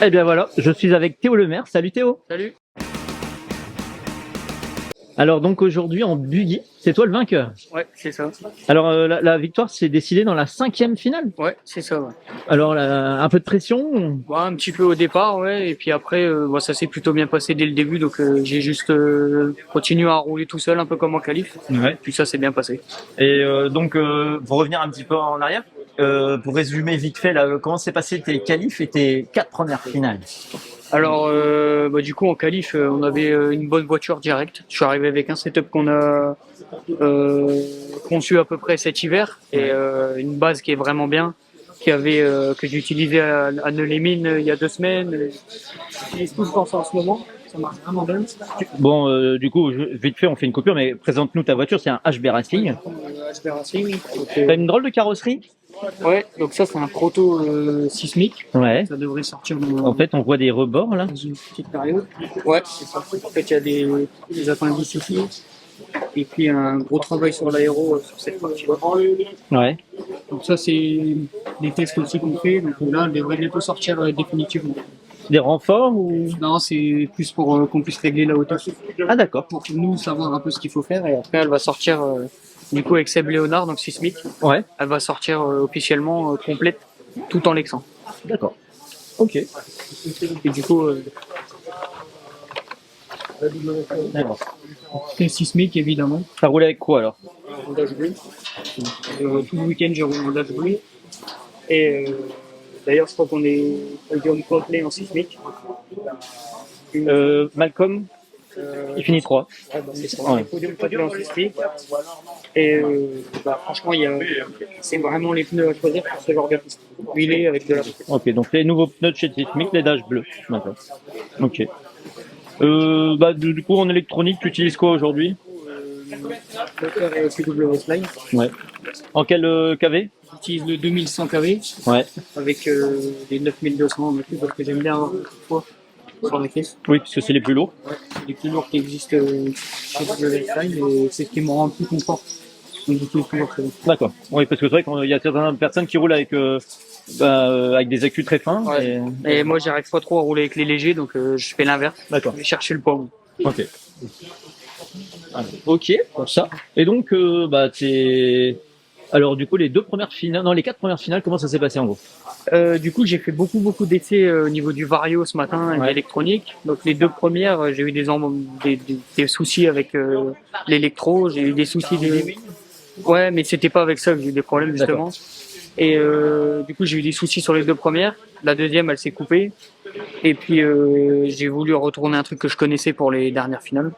Eh bien voilà, je suis avec Théo Lemaire. Salut Théo. Salut. Alors donc aujourd'hui en buggy, c'est toi le vainqueur. Ouais, c'est ça. Alors la victoire s'est décidée dans la 5e finale. Ouais, c'est ça. Ouais. Alors un peu de pression. Bon, un petit peu au départ, ouais, et puis après, bon, ça s'est plutôt bien passé dès le début, donc j'ai juste continué à rouler tout seul, un peu comme en qualif. Ouais. Puis ça s'est bien passé. Et donc pour revenir un petit peu en arrière, pour résumer vite fait là, comment s'est passé tes qualifs et tes 4 premières finales. Alors, du coup, en qualif, on avait une bonne voiture directe. Je suis arrivé avec un setup qu'on a conçu à peu près cet hiver et une base qui est vraiment bien, que j'ai utilisé à Neules-les-Mines il y a 2 semaines. J'utilise tout le temps ça en ce moment. Ça marche vraiment bien. Bon, du coup, vite fait, on fait une coupure, mais présente-nous ta voiture, c'est un HB Racing. HB Racing. T'as une drôle de carrosserie. Ouais, donc ça c'est un proto sismique. Ouais. Ça devrait sortir En fait, on voit des rebords là. dans une petite période. Ouais, c'est ça. En fait, il y a des appendices ici. Et puis un gros travail sur l'aéro sur cette partie. Ouais. Donc ça c'est des tests aussi qu'on fait. Donc là, elle devrait bientôt sortir définitivement. Des renforts ou. Non, c'est plus pour qu'on puisse régler la hauteur. Ah d'accord. Pour nous savoir un peu ce qu'il faut faire. Et après, elle va sortir du coup avec Seb Léonard, donc sismique. Ouais. Elle va sortir officiellement complète, tout en lexant. D'accord. Ok. Et du coup, D'accord. c'est sismique évidemment. Ça roule avec quoi alors? En dash bleu. Tout le week-end, j'ai roulé en dash bleu. Et d'ailleurs, je crois qu'on est podium complet en sismique. Malcolm, il finit 3. Ouais, bah, c'est ça. Ouais. Podium complet en sismique. Et franchement, c'est vraiment les pneus à choisir pour ce genre de piste. Huilé avec de la. Ok, donc les nouveaux pneus de chez Sismic, les dash bleus. D'accord. Ok. Du coup, en électronique, tu utilises quoi aujourd'hui? Moteur QW Slime. Ouais. En quel KV? J'utilise le 2100 kV Ouais. avec les 9200 en plus parce que j'aime bien avoir le poids sur les caisses. Oui, parce que c'est les plus lourds. Ouais, c'est les plus lourds qui existent chez QW et c'est ce qui me rend plus confort. Donc j'utilise toujours ça. D'accord. Oui, parce que c'est vrai qu'il y a certaines personnes qui roulent avec des accus très fins. Ouais. Et moi, j'arrive pas trop à rouler avec les légers, donc je fais l'inverse. D'accord. Je vais chercher le poids. Ok. Ok, pour ça. Et donc, alors du coup, les 4 premières finales, comment ça s'est passé en gros? Du coup, j'ai fait beaucoup d'essais au niveau du vario ce matin et de l'électronique. Donc les 2 premières, j'ai eu des soucis avec l'électro. J'ai eu des soucis Ouais, mais c'était pas avec ça que j'ai eu des problèmes justement. Et du coup, j'ai eu des soucis sur les 2 premières. La deuxième, elle s'est coupée. Et puis j'ai voulu retourner un truc que je connaissais pour les dernières finales.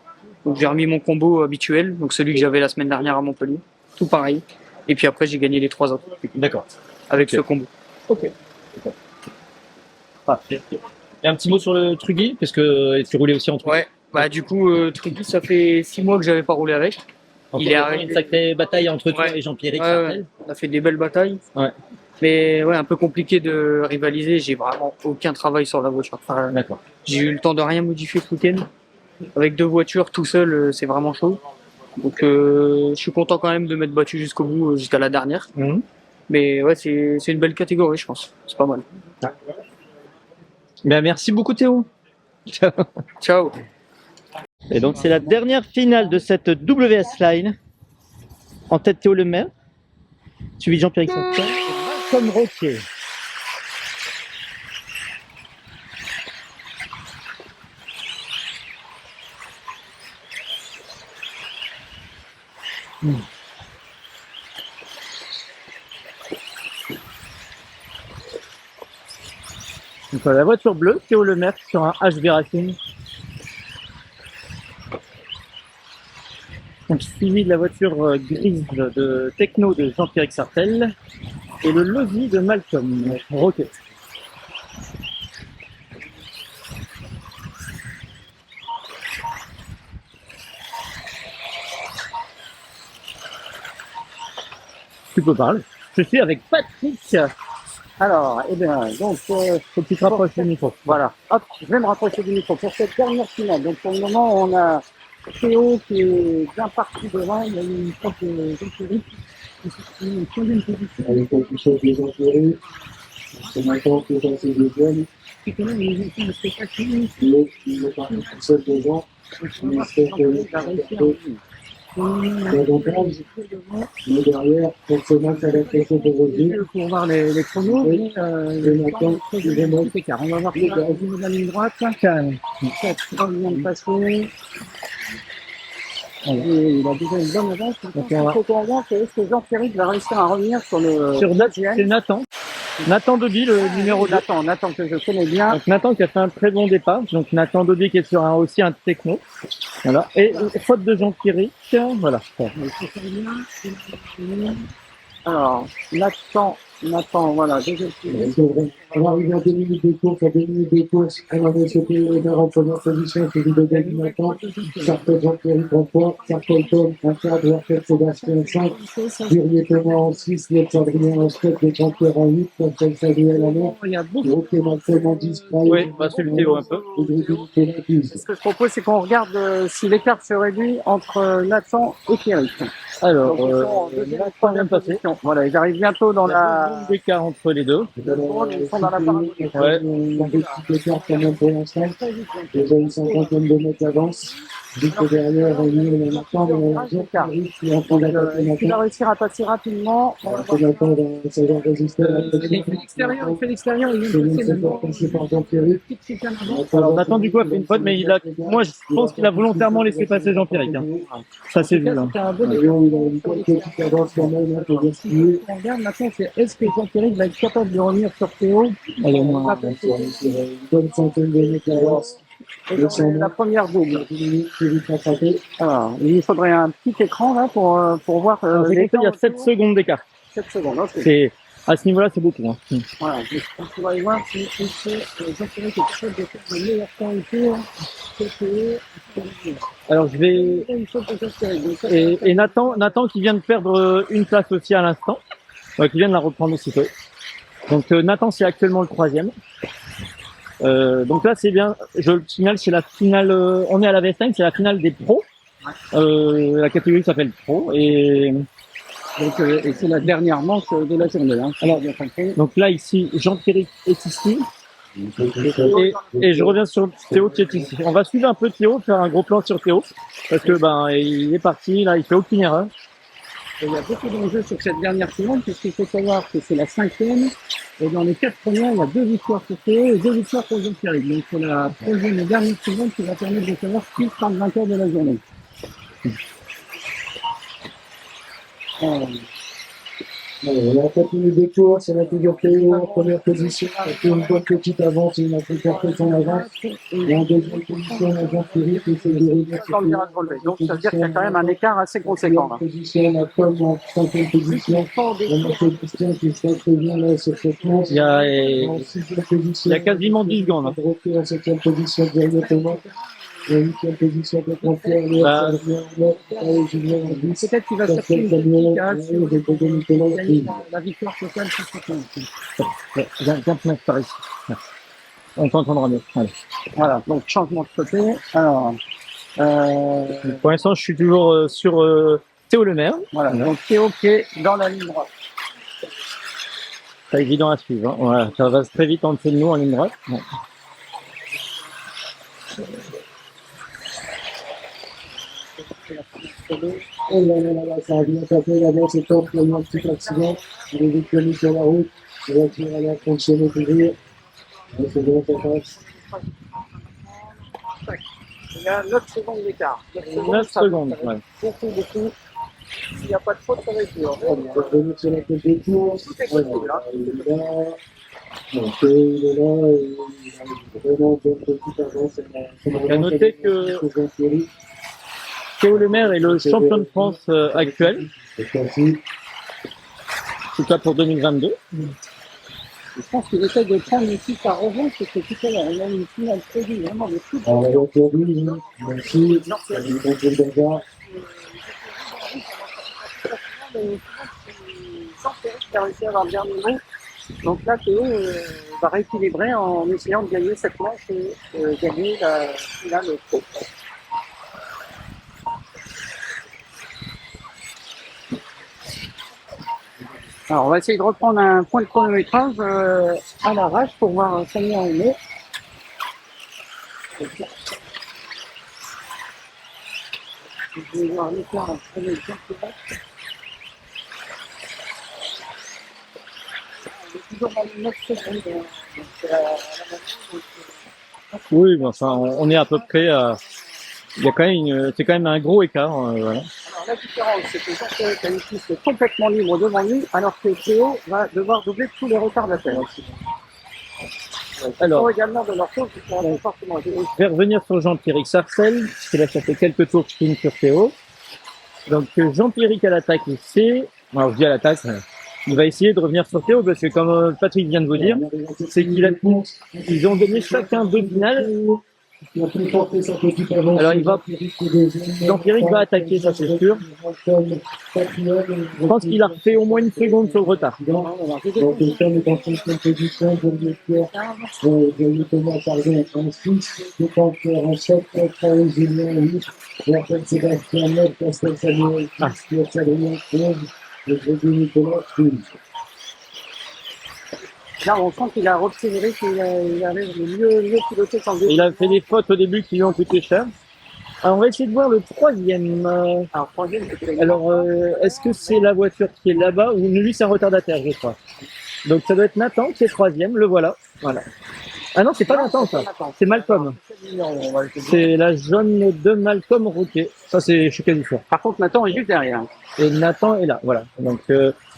Donc j'ai remis mon combo habituel, donc celui que j'avais la semaine dernière à Montpellier. Tout pareil. Et puis après, j'ai gagné les 3 autres. D'accord. Avec ce combo. Ok. Parfait. Et un petit mot sur le Truggy, parce que tu roulais aussi en Truggy. Ouais. Bah du coup, Truggy, ça fait 6 mois que j'avais pas roulé avec. Il est arrivé une sacrée bataille entre toi et Jean-Pierre Sartel. On a fait des belles batailles. Ouais. Mais ouais, un peu compliqué de rivaliser. J'ai vraiment aucun travail sur la voiture. Enfin, d'accord. J'ai eu le temps de rien modifier ce week-end. Avec 2 voitures tout seul, c'est vraiment chaud. Donc je suis content quand même de m'être battu jusqu'au bout, jusqu'à la dernière. Mmh. Mais ouais, c'est une belle catégorie, je pense. C'est pas mal. Ouais. Ben, merci beaucoup Théo. Ciao. Ciao. Et donc c'est la dernière finale de cette WS Line. En tête Théo Lemaire, suivi de Jean-Pierre Sartel et Malcolm Roquier. Donc, la voiture bleue, Théo Lemaire sur un HB Racing. Donc, suivi de la voiture grise de Techno de Jean-Pierre Sartel et le Losi de Malcolm Roquet. Tu peux parler. Je suis avec Patrick. Alors, eh bien, donc, Faut que tu te rapproches du micro. voilà. Hop, je vais me rapprocher du micro pour cette dernière finale. Donc, pour le moment, on a Théo qui est bien parti devant. Il y a eu une faute de Jean-Pierre qui une position. Avec une position des entourés, C'est maintenant que dans ces deux jeunes, qui connaît les équipes de spectacle, il est parti tout seul devant, mais c'est que va réussir à revenir. davantage, mais derrière, forcément, ça va être quelque chose de revenu. Pour voir les chronos, Oui. il y a Maintenant, très de écart. On va voir ça au niveau de la ligne droite. Ça vient de passer. Et il a déjà une bonne avance. Donc, il faut qu'on voit est-ce que Jean-Pierre va réussir à revenir sur le Sur c'est Nathan. Nathan Dodi, le numéro 2. Nathan que je connais bien. Donc Nathan qui a fait un très bon départ. Donc Nathan Dodi qui est sur aussi un techno. Voilà. Et faute de Jean-Pierre. Voilà. Alors, Nathan, voilà, deuxième on arrive à 2 minutes de course, à 2 minutes de course, on a ce PE en première position, celui de David Nathan, Sarpel Jean-Pierre en 3, Sarpel Tom en 4, Jean-Pierre Sébastien en 5, Durier Thomas en 6, Liette Adrien en 7, et Jean-Pierre en 8, Pascal Samuel en 9, il y a beaucoup. Ok Maxime en 10, Oui, on va suivre Théo un peu. Ce que je propose, c'est qu'on regarde si l'écart se réduit entre Nathan et Pierrick. Alors, Donc, ils sont en deuxième et troisième passé. position. Voilà, ils arrivent bientôt dans la. D'écart entre les deux. Ils sont dans la parade. Ouais, on fait tout l'écart quand même pour l'instant. Déjà une cinquantaine de mètres d'avance. Juste derrière, on est maintenant, Jean-Pierre qui est en train d'attaquer Il va maintenant. réussir à passer rapidement. Jonathan va savoir résister à la pression. Il fait l'extérieur, il C'est vient de lui passer qui le est bord. passé par Jean-Pierre. Alors Nathan du coup a fait une faute, mais moi je pense qu'il a volontairement laissé passer Jean-Pierre. Hein. Ça c'est vu. Hein. C'est un bon Il a une petite avance quand même, pour gaspiller. On regarde maintenant, c'est est-ce que Jean-Pierre va être capable de revenir sur Théo? Une bonne centaine de mètres d'avance. La première double. 10 minutes, c'est vite rattrapé. Alors, il faudrait un petit écran là pour voir J'ai compté, il y a 7 secondes d'écart. 7 secondes. Ok. C'est à ce niveau-là, c'est beaucoup. Hein. Voilà. Donc, on va aller voir si Jean-Pierre est capable de faire le meilleur temps autour que Théo. Alors je vais Il faut que Jean-Pierre. Donc, ça, et Nathan qui vient de perdre une place aussi à l'instant, qui vient de la reprendre aussitôt. Donc Nathan c'est actuellement le 3e. Donc là c'est bien, je le signale, c'est la finale, on est à la V5, c'est la finale des pros. La catégorie s'appelle pro et c'est la dernière manche de la journée. Hein. Alors, bien compris. donc là ici Jean-Pierre est ici et je reviens sur Théo qui est ici. On va suivre un peu Théo, faire un gros plan sur Théo parce que il est parti, là il fait aucune erreur. Il y a beaucoup d'enjeux sur cette dernière finale, puisqu'il faut savoir que c'est la 5e. Et dans les 4 premières, il y a 2 victoires pour Théo et 2 victoires pour Jean-Pierre. Donc, c'est la 3e et dernière seconde qui va permettre de savoir qui sera le vainqueur de la journée. On a 4 minutes de course, c'est la figure Théo en première position. Il a fait une bonne petite avance, il a fait porter son avance. Et en deuxième position, on a Jean-Pierre qui essaie de revenir sur Sans le virage relevé. Donc, ça veut dire qu'il y a quand même un écart assez conséquent. Là. position, on a Tom en 5e position. On a Sébastien qui se passe très bien là sur cette manche. Il y a En 6e position. il y a quasiment 10 secondes. Hein. On a repris en 7e position Durier Thomas. En 8e position de Jean-Pierre. Bah, Julien en 10. Peut-être qu'il va chercher une la victoire totale sur cette manche. Viens te mettre par ici. On t'entendra mieux. Allez. Voilà, donc changement de côté. Alors, Pour l'instant, je suis toujours sur Théo Lemaire. voilà, donc Théo qui est dans la ligne droite. C'est évident à suivre. Hein. Voilà, ça va très vite en dessous de nous en ligne droite. Bon. Oh là là là là, ça a bien tapé là-bas, c'est top, il y a eu un petit accident, il est victime sur la route, la voiture elle a fonctionné toujours, c'est bon, ça passe. Il y a 9 secondes d'écart. 9 secondes, ça va ouais. beaucoup. S'il n'y a pas de faute, ça va être dur. On va revenir sur la tête des courses, voilà, il est là, donc il est là, et il a vraiment une bonne petite avance. À noter que Théo Lemaire est le champion de France actuel, en tout cas pour 2022. Je pense qu'il essaie de prendre ici sa revanche, parce que tout à l'heure, on a une finale prévue vraiment de tout. on va aujourd'hui, merci, salut, bonjour Benja. Jean-Pierre qui a réussi à avoir le dernier mot. Donc là, Théo va rééquilibrer en essayant de gagner cette manche et gagner la finale pro. Alors, on va essayer de reprendre un point de chronométrage à l'arrache pour voir combien on est. Je vais voir l'écart entre les deux. On est toujours dans les 9 secondes. Donc, Oui, mais enfin, on est à peu près. Il y a quand même c'est quand même un gros écart. Voilà. alors, la différence, c'est que Jean-Pierre a une piste complètement libre devant lui, alors que Théo va devoir doubler tous les retardataires. Alors, Également de leur chose, ils sont forcément. je vais revenir sur Jean-Pierre Sarcel, parce que là, ça fait quelques tours que je filme sur Théo. Donc, Jean-Pierre à l'attaque, il sait. Alors, je dis à l'attaque, il va essayer de revenir sur Théo, parce que comme Patrick vient de vous dire, c'est ils ont donné chacun deux finales. Alors, Jean-Pierre va attaquer, ça c'est sûr. Je pense qu'il a refait au moins une seconde sur le retard. Donc, le temps est en composition, je Thomas, pardon, en 6, Jean-Pierre en 7, Paul Julien en 8, Raphaël Sébastien 9, Pascal Samuel 10, Pierre Sadrien 11, et Grégory Nicolas 12. Là, on sent qu'il a repris le rythme, il arrive mieux piloter qu'en début. Il a fait des fautes au début qui lui ont coûté cher. Alors, on va essayer de voir le troisième. Alors, troisième, c'est Alors, est-ce que c'est la voiture qui est là-bas ou lui, c'est un retardataire, je crois. Donc, ça doit être Nathan qui est troisième, le voilà. Voilà. Ah non, c'est pas Nathan, ça. C'est Malcolm. C'est la jaune de Malcolm Roquet. Ça, je suis quasi sûr. Par contre, Nathan est juste derrière. Et Nathan est là, voilà. Donc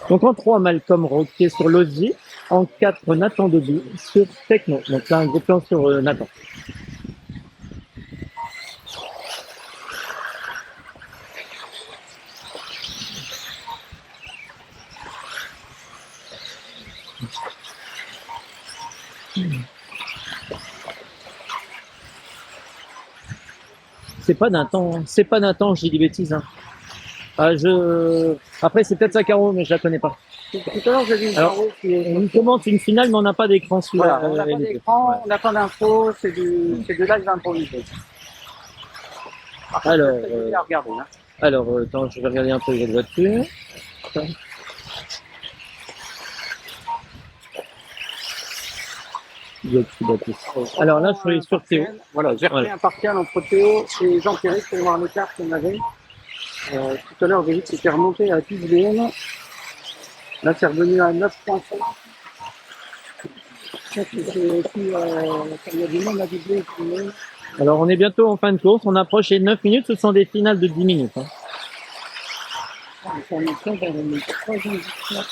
en 3, Malcolm Roquet sur Lozzi. En 4, Nathan Debout sur Techno. Donc là, un gros plan sur Nathan. C'est pas Nathan, je dis des bêtises. Hein. Après, c'est peut-être Sakaro, mais je la connais pas. Tout à l'heure, j'ai vu une Alors, Sakaro qui est... on commence une finale, mais on n'a pas d'écran sur Voilà, on n'a pas les deux. d'écran, Ouais. on n'a pas d'infos, c'est de live improvisé. Alors, Regardez, hein. attends, je vais regarder un peu les voitures. Alors là, je suis sur Théo. Voilà, j'ai refait un partiel entre Théo et Jean-Pierre pour voir l'écart qu'on avait. Tout à l'heure, j'ai vu que c'était remonté à 10 BM. Là, c'est revenu à 9.5. Je pense que c'est aussi, il y a du monde à doubler. Alors, on est bientôt en fin de course. On approche les 9 minutes. Ce sont des finales de 10 minutes. Hein. On est maintenant dans une troisième victoire.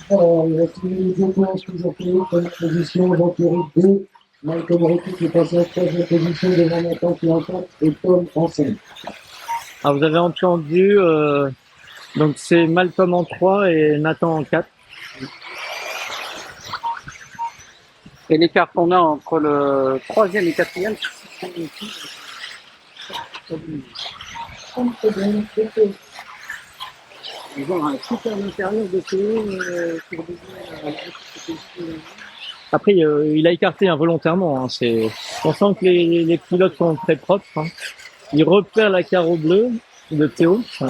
Alors, il reste une course toujours Théo, première position, Jean-Pierre 2, Malcolm Roquet qui est passé en troisième position devant Nathan qui est en 4 et Tom en 5. Alors, vous avez entendu, donc c'est Malcolm en 3 et Nathan en 4. Et l'écart qu'on a entre le troisième et quatrième, c'est ils ont un super intérieur de Théo pour Après, il a écarté involontairement. Hein, on sent que les pilotes sont très propres. Hein. Il repère la carreau bleue de Théo. Ouais.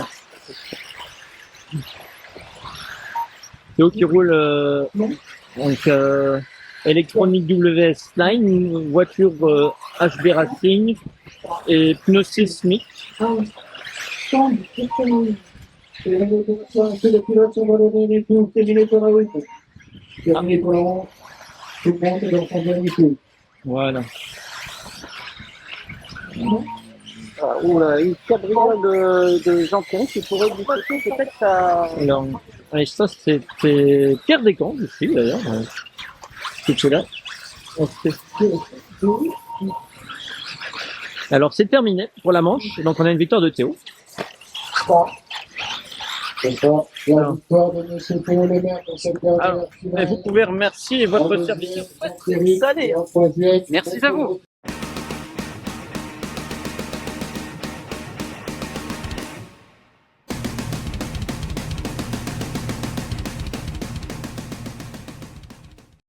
Théo qui roule donc électronique WS9, voiture HB Racing et pneus sismiques. Les pilotes sont valorisés du tout, terminé pour la route. Terminé pour la route. Tout le monde est dans son dernier tour. Voilà. Ou une cabriolet de Jean-Pierre qui pourrait du coup peut-être ça. Alors, et ça c'était Pierre Descamps ici d'ailleurs. C'est là. Alors c'est terminé pour la manche. Donc on a une victoire de Théo. C'est ça, la victoire de M. Théo Lemaire pour cette dernière Alors, finale. vous pouvez remercier votre service. Allez, merci à vous.